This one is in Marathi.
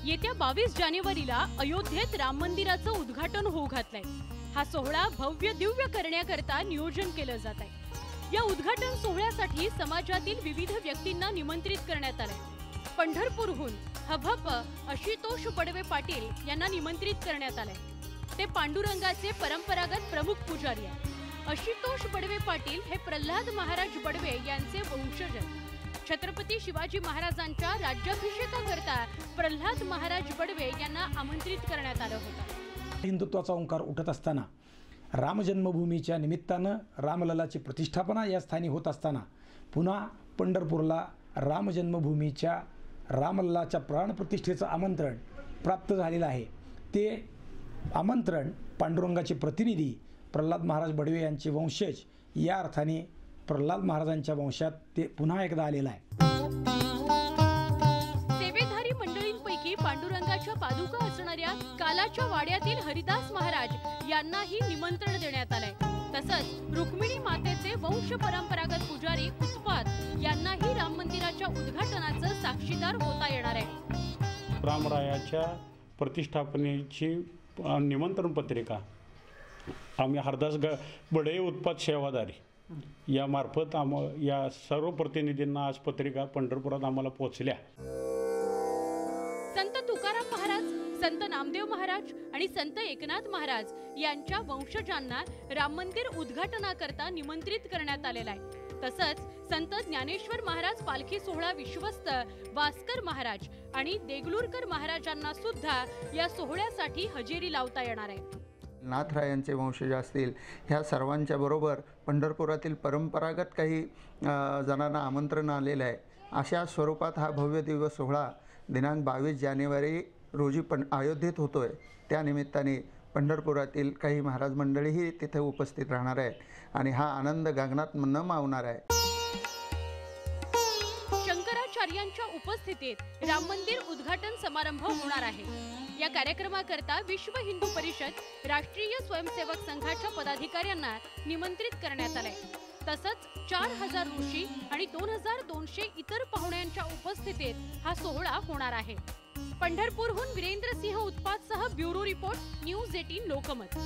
येत्या 22 जानेवारीला अयोध्येत राम मंदिराचं उद्घाटन होऊ घातलंय। हा सोहळा भव्य दिव्य करण्याकरता नियोजन केलं जात आहे। या उद्घाटन सोहळ्यासाठी समाजातील विविध व्यक्तींना निमंत्रित करण्यात आलंय। पंढरपूरहून हभप आशुतोष बडवे पाटील यांना निमंत्रित करण्यात आलंय। ते पांडुरंगाचे परंपरागत प्रमुख पुजारी आहेत। आशुतोष बडवे पाटील हे प्रल्हाद महाराज बडवे यांचे वंशज आहेत। छत्रपती शिवाजी महाराजांच्या राज्याभिषेकाकरता प्रल्हाद महाराज बडवे यांना आमंत्रित करण्यात आलं होतं। हिंदुत्वाचा ओंकार उठत असताना, राम जन्मभूमीच्या निमित्तानं रामललाची प्रतिष्ठापना या स्थानी होत असताना पुन्हा पंढरपूरला राम जन्मभूमीच्या रामललाच्या प्राणप्रतिष्ठेचं आमंत्रण प्राप्त झालेलं आहे। ते आमंत्रण पांडुरंगाचे प्रतिनिधी प्रल्हाद महाराज बडवे यांचे वंशज या अर्थाने प्रल्हाद महाराजांच्या वंशात ते पुन्हा एकदा आलेला आहे। सेवेधारी मंडळींपैकी पांडुरंगाच्या पादुका असणाऱ्या कालाच्या वाड्यातील हरिदास महाराज यांनाही निमंत्रण देण्यात आलंय। तसंच रुक्मिणी मातेचे वंश परंपरागत पुजारी उत्पात यांनाही राम मंदिराच्या उद्घाटनाचं साक्षीदार होता येणार आहे। रामरायाच्या प्रतिष्ठापनेची निमंत्रण पत्रिका आम्ही हरदास बडे उत्पात सेवादारी या मार्फत या सर्व प्रतिनिधींना आज पत्रिका पंढरपुरात आम्हाला पोहोचल्या। संत तुकाराम महाराज, संत नामदेव महाराज आणि संत एकनाथ महाराज यांच्या वंशजांना राम मंदिर उद्घाटनाकरता निमंत्रित करण्यात आलेलं आहे। तसंच संत ज्ञानेश्वर महाराज पालखी सोहळा विश्वस्त वास्कर महाराज आणि देगलूरकर महाराजांना सुद्धा या सोहळ्यासाठी हजेरी लावता येणार आहे। नाथरायांचे वंशज असतील ह्या सर्वांच्या बरोबर पंढरपुरातील परंपरागत काही जणांना आमंत्रण आलेलं आहे। अशा स्वरूपात हा भव्य दिव्य सोहळा दिनांक 22 जानेवारी रोजी अयोध्येत होतोय। त्या निमित्ताने पंढरपुरातील काही महाराज मंडळीही तिथे उपस्थित राहणार आहेत आणि हा आनंद गगनात न मावणार आहे। शंकराचार्यांच्या उपस्थितीत राम मंदिर उद्घाटन समारंभ होणार आहे। या कार्यक्रमाकरता विश्व हिंदू परिषद, राष्ट्रीय स्वयंसेवक संघाच्या पदाधिकाऱ्यांना निमंत्रित करण्यात आलंय। तसंच 4000 ऋषी आणि 2200 इतर पाहुण्यांच्या उपस्थितीत हा सोहळा होणार आहे। पंढरपूरहून वीरेंद्र सिंह उत्पातसह ब्युरो रिपोर्ट, न्यूज 18 लोकमत।